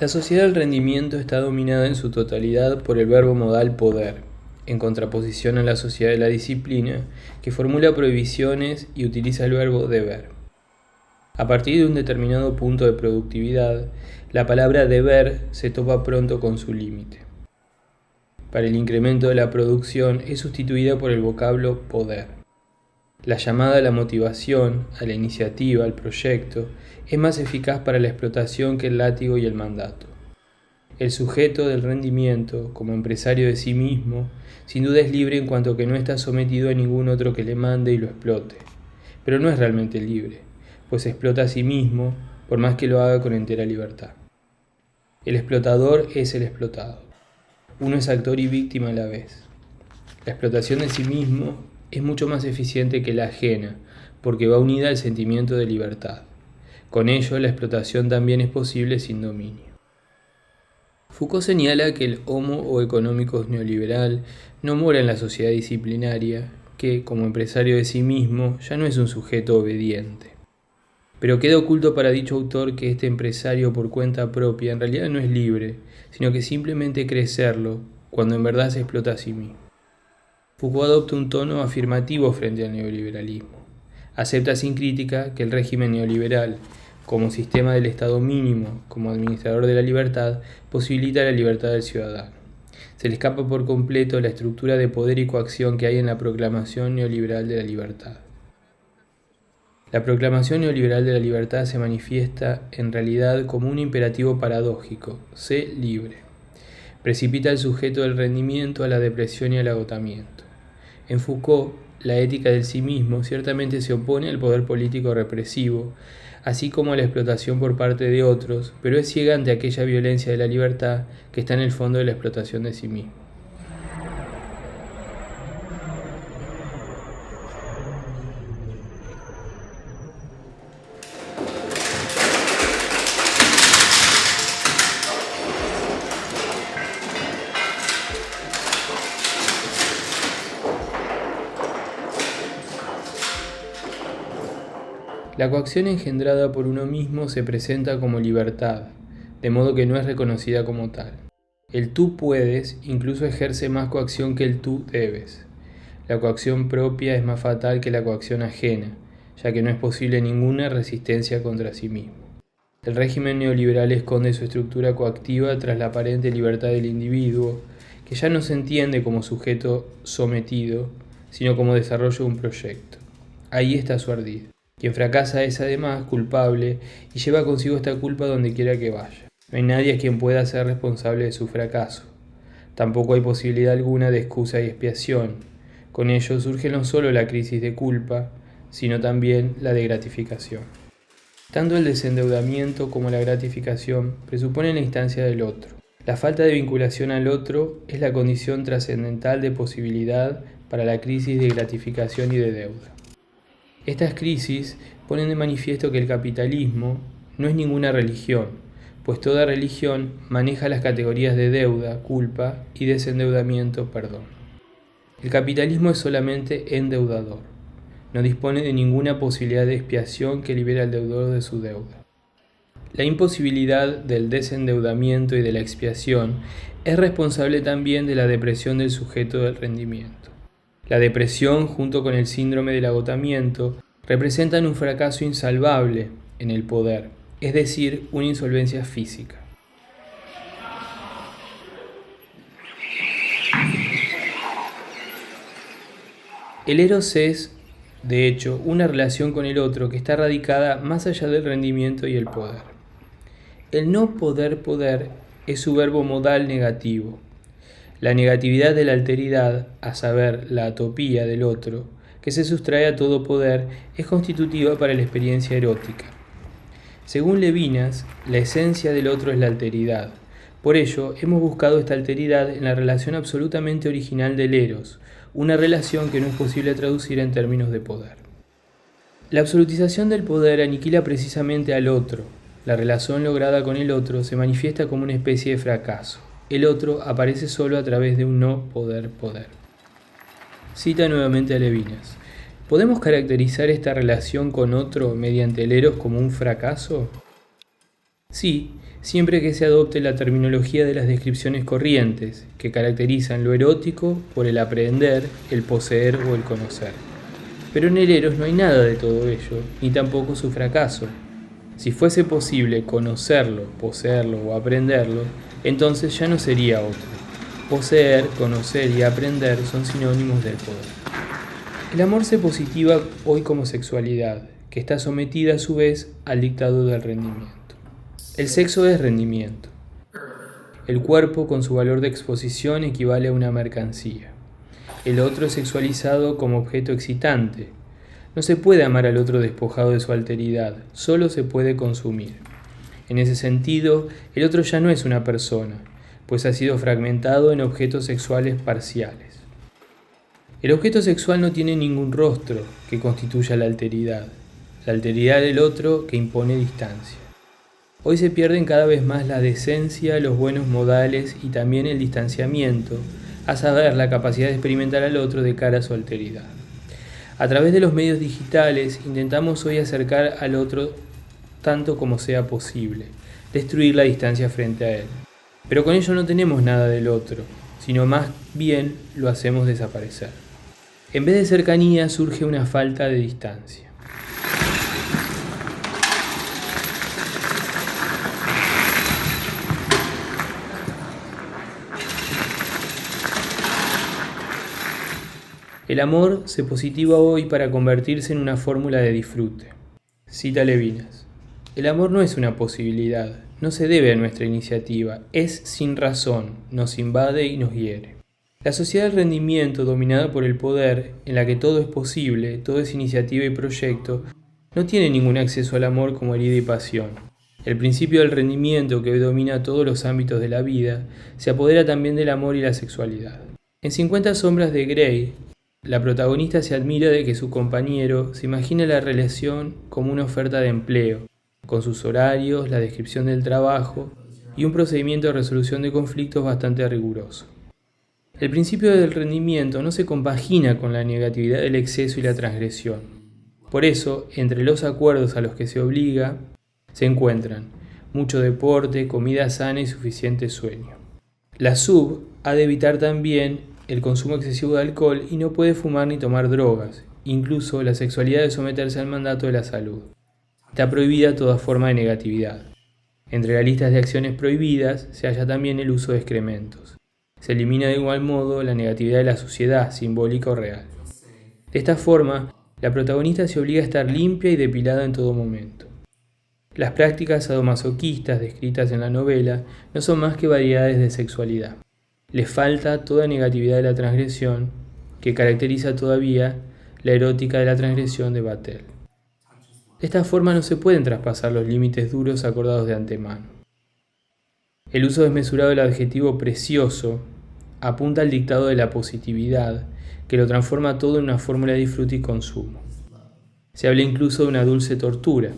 La sociedad del rendimiento está dominada en su totalidad por el verbo modal poder, en contraposición a la sociedad de la disciplina, que formula prohibiciones y utiliza el verbo deber. A partir de un determinado punto de productividad, la palabra deber se topa pronto con su límite. Para el incremento de la producción es sustituida por el vocablo poder. La llamada a la motivación, a la iniciativa, al proyecto, es más eficaz para la explotación que el látigo y el mandato. El sujeto del rendimiento, como empresario de sí mismo, sin duda es libre en cuanto que no está sometido a ningún otro que le mande y lo explote, pero no es realmente libre, pues se explota a sí mismo, por más que lo haga con entera libertad. El explotador es el explotado. Uno es actor y víctima a la vez. La explotación de sí mismo es mucho más eficiente que la ajena, porque va unida al sentimiento de libertad. Con ello, la explotación también es posible sin dominio. Foucault señala que el homo económicos neoliberal no mora en la sociedad disciplinaria, que, como empresario de sí mismo, ya no es un sujeto obediente. Pero queda oculto para dicho autor que este empresario por cuenta propia en realidad no es libre, sino que simplemente cree serlo, cuando en verdad se explota a sí mismo. Foucault adopta un tono afirmativo frente al neoliberalismo. Acepta sin crítica que el régimen neoliberal, como sistema del Estado mínimo, como administrador de la libertad, posibilita la libertad del ciudadano. Se le escapa por completo la estructura de poder y coacción que hay en la proclamación neoliberal de la libertad. La proclamación neoliberal de la libertad se manifiesta en realidad como un imperativo paradójico: sé libre. Precipita al sujeto del rendimiento a la depresión y al agotamiento. En Foucault, la ética del sí mismo ciertamente se opone al poder político represivo, así como a la explotación por parte de otros, pero es ciega ante aquella violencia de la libertad que está en el fondo de la explotación de sí mismo. La coacción engendrada por uno mismo se presenta como libertad, de modo que no es reconocida como tal. El tú puedes incluso ejerce más coacción que el tú debes. La coacción propia es más fatal que la coacción ajena, ya que no es posible ninguna resistencia contra sí mismo. El régimen neoliberal esconde su estructura coactiva tras la aparente libertad del individuo, que ya no se entiende como sujeto sometido, sino como desarrollo de un proyecto. Ahí está su ardid. Quien fracasa es además culpable y lleva consigo esta culpa donde quiera que vaya. No hay nadie a quien pueda ser responsable de su fracaso. Tampoco hay posibilidad alguna de excusa y expiación. Con ello surge no solo la crisis de culpa, sino también la de gratificación. Tanto el desendeudamiento como la gratificación presuponen la instancia del otro. La falta de vinculación al otro es la condición trascendental de posibilidad para la crisis de gratificación y de deuda. Estas crisis ponen de manifiesto que el capitalismo no es ninguna religión, pues toda religión maneja las categorías de deuda, culpa y desendeudamiento, perdón. El capitalismo es solamente endeudador, no dispone de ninguna posibilidad de expiación que libere al deudor de su deuda. La imposibilidad del desendeudamiento y de la expiación es responsable también de la depresión del sujeto del rendimiento. La depresión, junto con el síndrome del agotamiento, representan un fracaso insalvable en el poder, es decir, una insolvencia física. El eros es, de hecho, una relación con el otro que está radicada más allá del rendimiento y el poder. El no poder es su verbo modal negativo. La negatividad de la alteridad, a saber, la atopía del otro, que se sustrae a todo poder, es constitutiva para la experiencia erótica. Según Levinas, la esencia del otro es la alteridad. Por ello, hemos buscado esta alteridad en la relación absolutamente original del eros, una relación que no es posible traducir en términos de poder. La absolutización del poder aniquila precisamente al otro. La relación lograda con el otro se manifiesta como una especie de fracaso. El otro aparece solo a través de un no poder. Cita nuevamente a Levinas. ¿Podemos caracterizar esta relación con otro mediante el eros como un fracaso? Sí, siempre que se adopte la terminología de las descripciones corrientes, que caracterizan lo erótico por el aprender, el poseer o el conocer. Pero en el Eros no hay nada de todo ello, ni tampoco su fracaso. Si fuese posible conocerlo, poseerlo o aprenderlo, entonces ya no sería otro. Poseer, conocer y aprender son sinónimos del poder. El amor se positiva hoy como sexualidad, que está sometida a su vez al dictado del rendimiento. El sexo es rendimiento. El cuerpo con su valor de exposición equivale a una mercancía. El otro es sexualizado como objeto excitante. No se puede amar al otro despojado de su alteridad, solo se puede consumir. En ese sentido, el otro ya no es una persona, pues ha sido fragmentado en objetos sexuales parciales. El objeto sexual no tiene ningún rostro que constituya la alteridad del otro que impone distancia. Hoy se pierden cada vez más la decencia, los buenos modales y también el distanciamiento, a saber, la capacidad de experimentar al otro de cara a su alteridad. A través de los medios digitales intentamos hoy acercar al otro tanto como sea posible, destruir la distancia frente a él. Pero con ello no tenemos nada del otro, sino más bien lo hacemos desaparecer. En vez de cercanía surge una falta de distancia. El amor se positiva hoy para convertirse en una fórmula de disfrute. Cita Levinas. El amor no es una posibilidad, no se debe a nuestra iniciativa, es sin razón, nos invade y nos hiere. La sociedad del rendimiento, dominada por el poder, en la que todo es posible, todo es iniciativa y proyecto, no tiene ningún acceso al amor como herida y pasión. El principio del rendimiento, que hoy domina todos los ámbitos de la vida, se apodera también del amor y la sexualidad. En 50 sombras de Grey, la protagonista se admira de que su compañero se imagine la relación como una oferta de empleo, con sus horarios, la descripción del trabajo y un procedimiento de resolución de conflictos bastante riguroso. El principio del rendimiento no se compagina con la negatividad del exceso y la transgresión. Por eso, entre los acuerdos a los que se obliga, se encuentran mucho deporte, comida sana y suficiente sueño. La sub ha de evitar también el consumo excesivo de alcohol y no puede fumar ni tomar drogas. Incluso la sexualidad debe someterse al mandato de la salud. Está prohibida toda forma de negatividad. Entre las listas de acciones prohibidas se halla también el uso de excrementos. Se elimina de igual modo la negatividad de la suciedad, simbólica o real. De esta forma, la protagonista se obliga a estar limpia y depilada en todo momento. Las prácticas sadomasoquistas descritas en la novela no son más que variedades de sexualidad. Le falta toda negatividad de la transgresión que caracteriza todavía la erótica de la transgresión de Vattel. De esta forma no se pueden traspasar los límites duros acordados de antemano. El uso desmesurado del adjetivo precioso apunta al dictado de la positividad, que lo transforma todo en una fórmula de disfrute y consumo. Se habla incluso de una dulce tortura.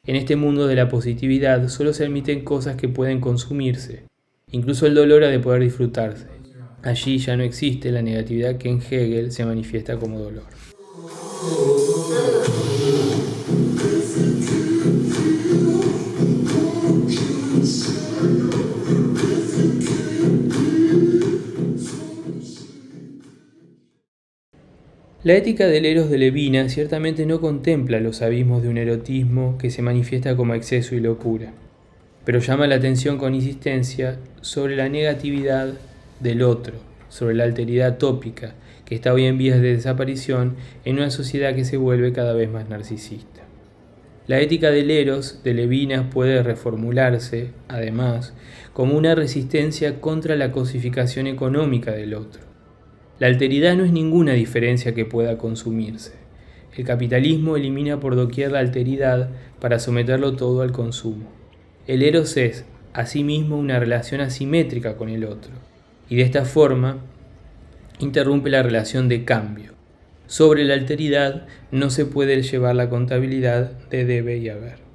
En este mundo de la positividad solo se admiten cosas que pueden consumirse. Incluso el dolor ha de poder disfrutarse. Allí ya no existe la negatividad que en Hegel se manifiesta como dolor. La ética del Eros de Levinas ciertamente no contempla los abismos de un erotismo que se manifiesta como exceso y locura, pero llama la atención con insistencia sobre la negatividad del otro, sobre la alteridad tópica que está hoy en vías de desaparición en una sociedad que se vuelve cada vez más narcisista. La ética del Eros de Levinas puede reformularse, además, como una resistencia contra la cosificación económica del otro. La alteridad no es ninguna diferencia que pueda consumirse. El capitalismo elimina por doquier la alteridad para someterlo todo al consumo. El Eros es, asimismo, una relación asimétrica con el otro, y de esta forma interrumpe la relación de cambio. Sobre la alteridad no se puede llevar la contabilidad de debe y haber.